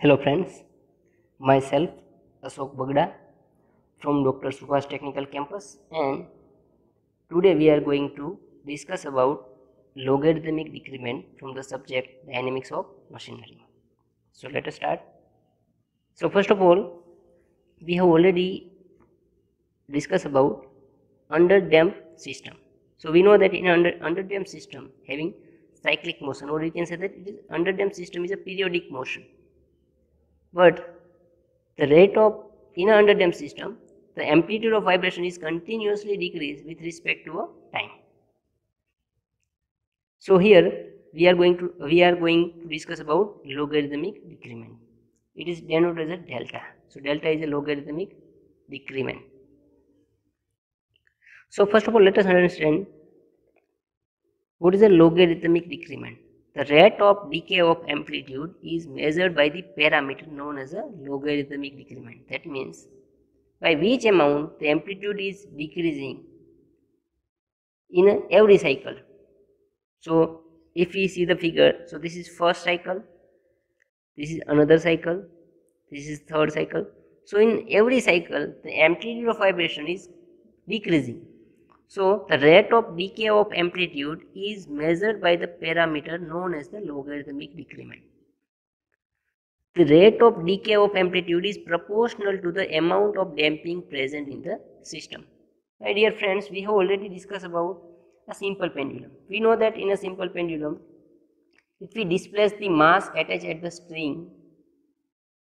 Hello friends, myself Ashok Bagda from Dr. Subhash Technical Campus, and today we are going to discuss about logarithmic decrement from the subject Dynamics of Machinery. So let us start. So first of all, we have already discussed about underdamped system. So we know that in underdamped system having cyclic motion, or we can say that it is underdamped system is a periodic motion. But the rate of in an underdamped system, the amplitude of vibration is continuously decreased with respect to a time. So here we are going to discuss about logarithmic decrement. It is denoted as a delta. So delta is a logarithmic decrement. So first of all, let us understand what is a logarithmic decrement. The rate of decay of amplitude is measured by the parameter known as a logarithmic decrement. That means by which amount the amplitude is decreasing in every cycle. So if we see the figure, so this is first cycle, this is another cycle, this is third cycle. So in every cycle the amplitude of vibration is decreasing. So the rate of decay of amplitude is measured by the parameter known as the logarithmic decrement. The rate of decay of amplitude is proportional to the amount of damping present in the system. My dear friends, we have already discussed about a simple pendulum. We know that in a simple pendulum, if we displace the mass attached at the string,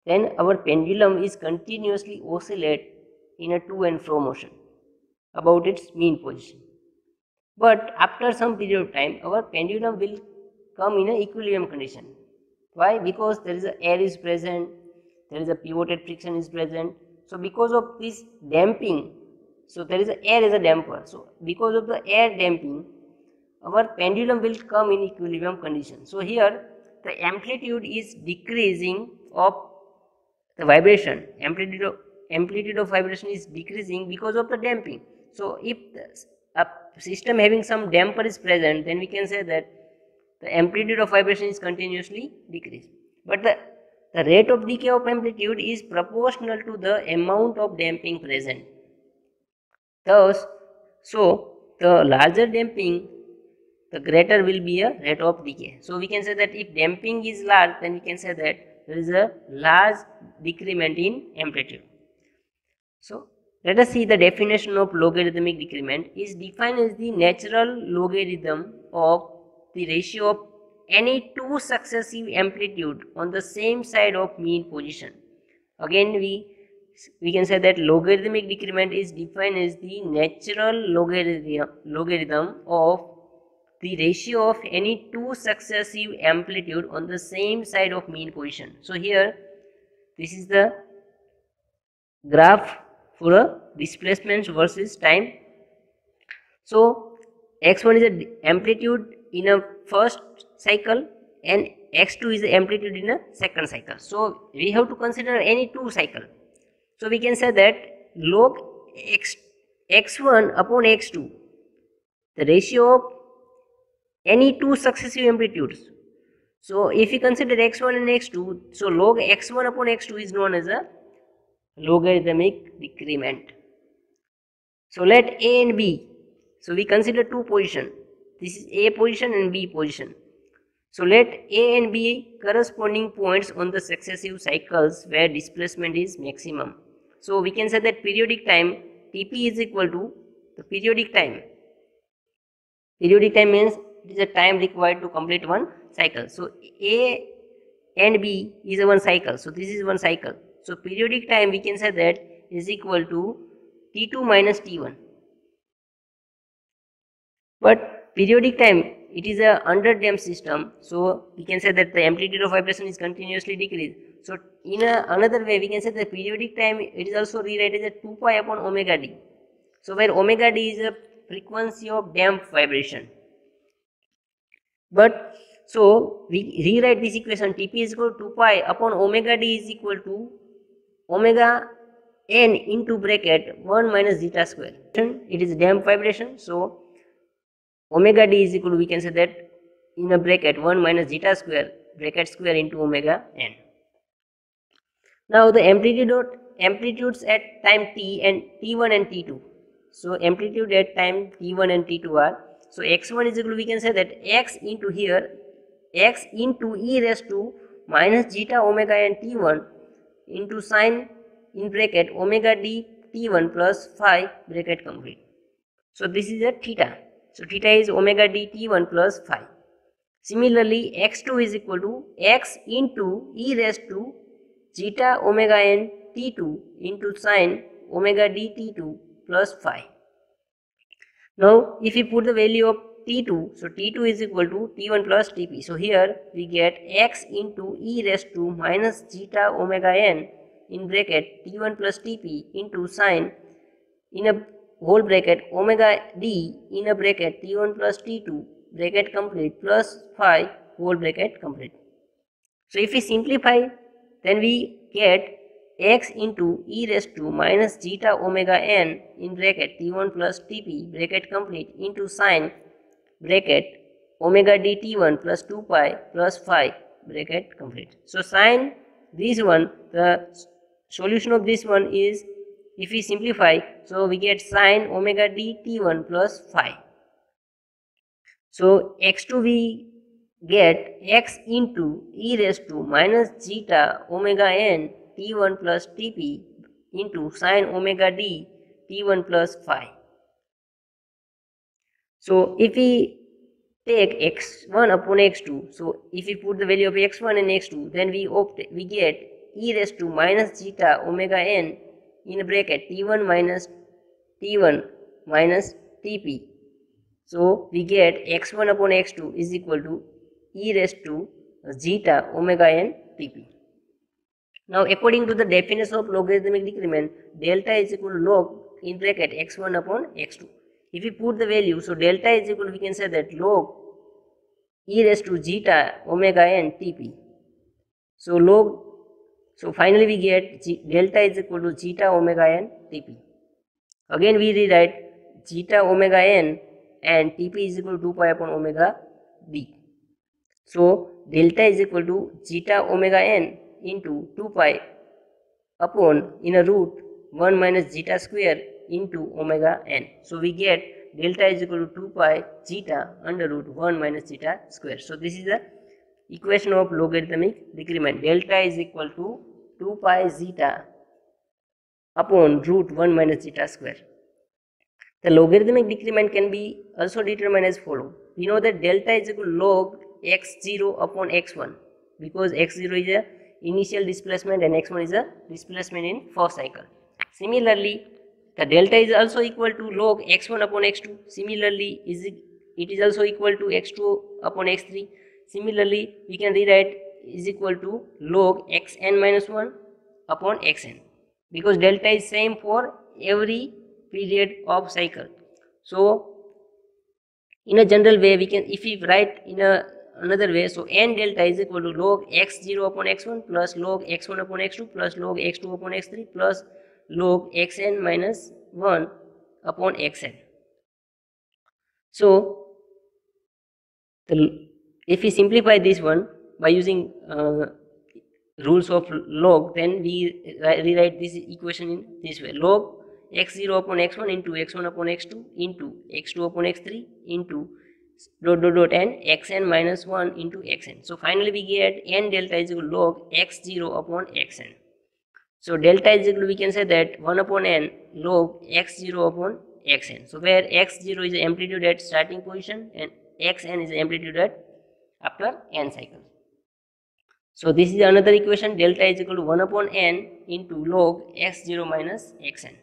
then our pendulum is continuously oscillate in a to and fro motion about its mean position. But after some period of time, our pendulum will come in an equilibrium condition. Why? Because there is a air is present, there is a pivoted friction is present. So because of this damping, so there is a air as a damper. So because of the air damping, our pendulum will come in equilibrium condition. So here the amplitude is decreasing of the vibration. Amplitude of vibration is decreasing because of the damping. So if a system having some damper is present, then we can say that the amplitude of vibration is continuously decreased. But the rate of decay of amplitude is proportional to the amount of damping present. Thus, so the larger damping, the greater will be a rate of decay. So we can say that if damping is large, then we can say that there is a large decrement in amplitude. So let us see the definition of logarithmic decrement is defined as the natural logarithm of the ratio of any two successive amplitude on the same side of mean position. Again we can say that logarithmic decrement is defined as the natural logarithm of the ratio of any two successive amplitude on the same side of mean position. So here this is the graph for a displacement versus time. So x1 is the amplitude in a first cycle and x2 is the amplitude in a second cycle. So we have to consider any two cycle. So we can say that log x1 upon x2, the ratio of any two successive amplitudes. So if we consider x1 and x2, so log x1 upon x2 is known as a logarithmic decrement. So let A and B, so we consider two position. This is A position and B position. So let A and B corresponding points on the successive cycles where displacement is maximum. So we can say that periodic time Tp is equal to the periodic time. Periodic time means it is a time required to complete one cycle. So A and B is a one cycle. So this is one cycle. So periodic time we can say that is equal to T2 minus T1. But periodic time, it is a underdamped system. So we can say that the amplitude of vibration is continuously decreased. So in another way we can say that periodic time it is also rewritten as 2 pi upon omega d. So where omega d is a frequency of damped vibration. But so we rewrite this equation Tp is equal to 2 pi upon omega d is equal to omega n into bracket 1 minus zeta square. It is damped vibration. So omega d is equal to, we can say that in a bracket 1 minus zeta square bracket square into omega n. Now the amplitudes at time t and t1 and t2. So amplitude at time t1 and t2 are, so x1 is equal to, we can say that x into here, x into e raised to minus zeta omega n t1 into sine in bracket omega d t1 plus phi bracket complete. So this is a theta. So theta is omega d t1 plus phi. Similarly, x2 is equal to x into e raised to zeta omega n t2 into sine omega d t2 plus phi. Now, if we put the value of t2, so t2 is equal to t1 plus tp. So here we get x into e raised to minus zeta omega n in bracket t1 plus tp into sine in a whole bracket omega d in a bracket t1 plus t2 bracket complete plus phi whole bracket complete. So if we simplify, then we get x into e raised to minus zeta omega n in bracket t1 plus tp bracket complete into sine bracket omega d t1 plus 2 pi plus phi bracket complete. So sine this one, the solution of this one is, if we simplify, so we get sine omega d t1 plus phi. So x2 we get x into e raised to minus zeta omega n t1 plus tp into sine omega d t1 plus phi. So if we take x1 upon x2, so if we put the value of x1 and x2, then we get e raised to minus zeta omega n in bracket t1 minus tp. So we get x1 upon x2 is equal to e raised to zeta omega n tp. Now according to the definition of logarithmic decrement, delta is equal to log in bracket x1 upon x2. If we put the value, so delta is equal to, we can say that log e raised to zeta omega n tp. So finally we get delta is equal to zeta omega n tp. Again we rewrite zeta omega n and tp is equal to 2 pi upon omega d. So delta is equal to zeta omega n into 2 pi upon in a root 1 minus zeta square into omega n. So we get delta is equal to 2 pi zeta under root 1 minus zeta square. So this is the equation of logarithmic decrement. Delta is equal to 2 pi zeta upon root 1 minus zeta square. The logarithmic decrement can be also determined as follow. We know that delta is equal to log x0 upon x1, because x0 is a initial displacement and x1 is a displacement in first cycle. Similarly, the delta is also equal to log x1 upon x2. Similarly, it is also equal to x2 upon x3. Similarly, we can rewrite is equal to log xn minus 1 upon xn, because delta is same for every period of cycle. So in a general way, we can, if we write in another way, so n delta is equal to log x0 upon x1 plus log x1 upon x2 plus log x2 upon x3 plus log xn minus 1 upon xn. So if we simplify this one by using rules of log, then we rewrite this equation in this way: log x0 upon x1 into x1 upon x2 into x2 upon x3 into and xn minus 1 into xn. So finally we get n delta is equal to log x0 upon xn. So delta is equal to, we can say that 1 upon n log x0 upon xn. So where x0 is the amplitude at starting position and xn is the amplitude at after n cycles. So this is another equation: delta is equal to 1 upon n into log x0 minus xn.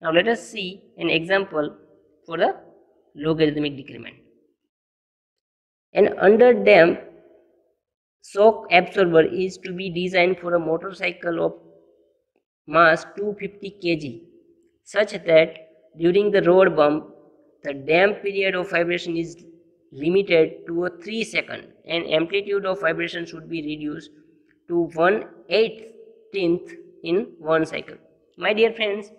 Now let us see an example for the logarithmic decrement. An underdamped shock absorber is to be designed for a motorcycle of mass 250 kg, such that during the road bump, the damp period of vibration is limited to a 3 seconds and amplitude of vibration should be reduced to 1/18th in one cycle. My dear friends,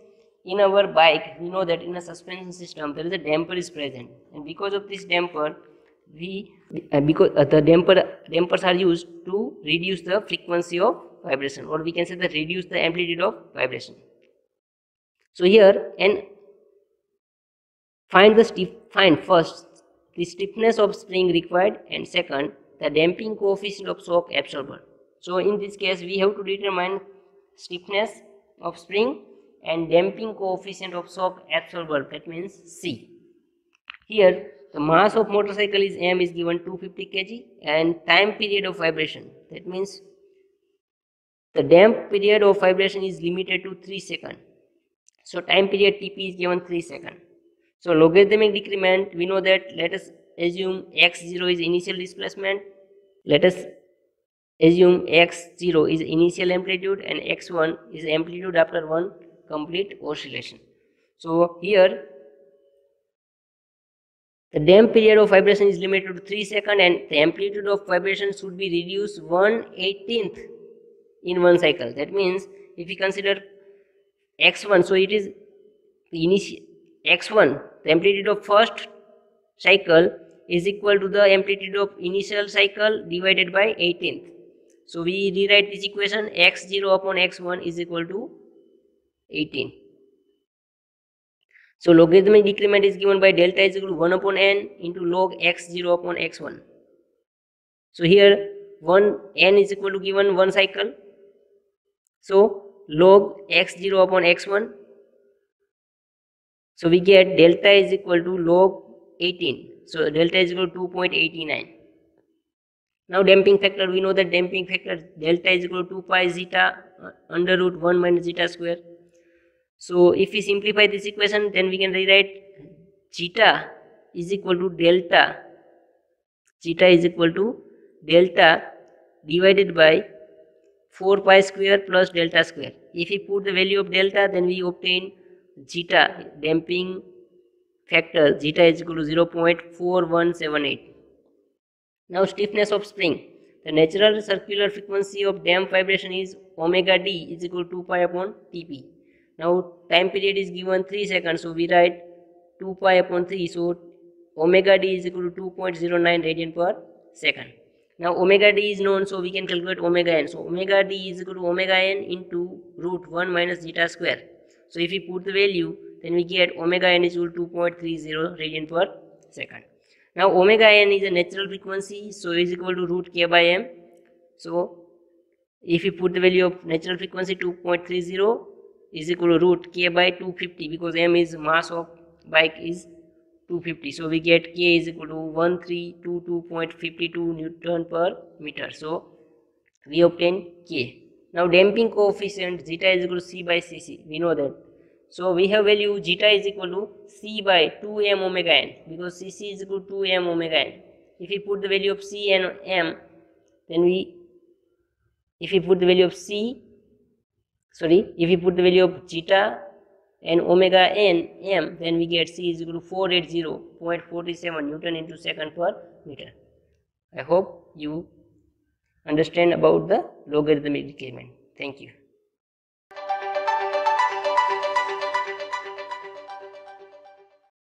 in our bike, we know that in a suspension system there is a damper is present, and because of this damper, the dampers are used to reduce the frequency of vibration, or we can say that reduce the amplitude of vibration. So here, and find first the stiffness of spring required, and second the damping coefficient of shock absorber. So in this case we have to determine stiffness of spring and damping coefficient of shock absorber, that means C. Here the mass of motorcycle is m is given 250 kg and time period of vibration, that means the damp period of vibration is limited to 3 seconds. So time period Tp is given 3 seconds. So logarithmic decrement, we know that, let us assume x0 is initial displacement, let us assume x0 is initial amplitude and x1 is amplitude after one complete oscillation. So here the damp period of vibration is limited to 3 seconds and the amplitude of vibration should be reduced 1/18th in one cycle. That means if we consider x1, so it is the initial x1, the amplitude of first cycle is equal to the amplitude of initial cycle divided by 18th. So we rewrite this equation, x0 upon x1 is equal to 18. So logarithmic decrement is given by delta is equal to 1 upon n into log x0 upon x1. So here 1 n is equal to given 1 cycle. So log x0 upon x1. So we get delta is equal to log 18. So delta is equal to 2.89. Now damping factor, we know that damping factor delta is equal to 2 pi zeta under root 1 minus zeta square. So if we simplify this equation, then we can rewrite zeta is equal to delta. Zeta is equal to delta divided by 4 pi square plus delta square. If we put the value of delta, then we obtain zeta, damping factor zeta is equal to 0.4178. Now stiffness of spring. The natural circular frequency of damp vibration is omega d is equal to 2 pi upon Tp. Now time period is given 3 seconds, so we write 2 pi upon 3, so omega d is equal to 2.09 radian per second. Now omega d is known, so we can calculate omega n. So omega d is equal to omega n into root 1 minus zeta square. So if we put the value, then we get omega n is equal to 2.30 radian per second. Now omega n is a natural frequency, so is equal to root k by m. So if we put the value of natural frequency 2.30 is equal to root k by 250, because m is mass of bike is 250. So we get k is equal to 1322.52 Newton per meter. So we obtain k. Now damping coefficient zeta is equal to c by cc. We know that. So we have value zeta is equal to c by 2m omega n, because cc is equal to 2m omega n. If we put the value of c and m, then if we put the value of zeta and omega n m, then we get c is equal to 480.47 Newton into second per meter. I hope you understand about the logarithmic decrement. Thank you.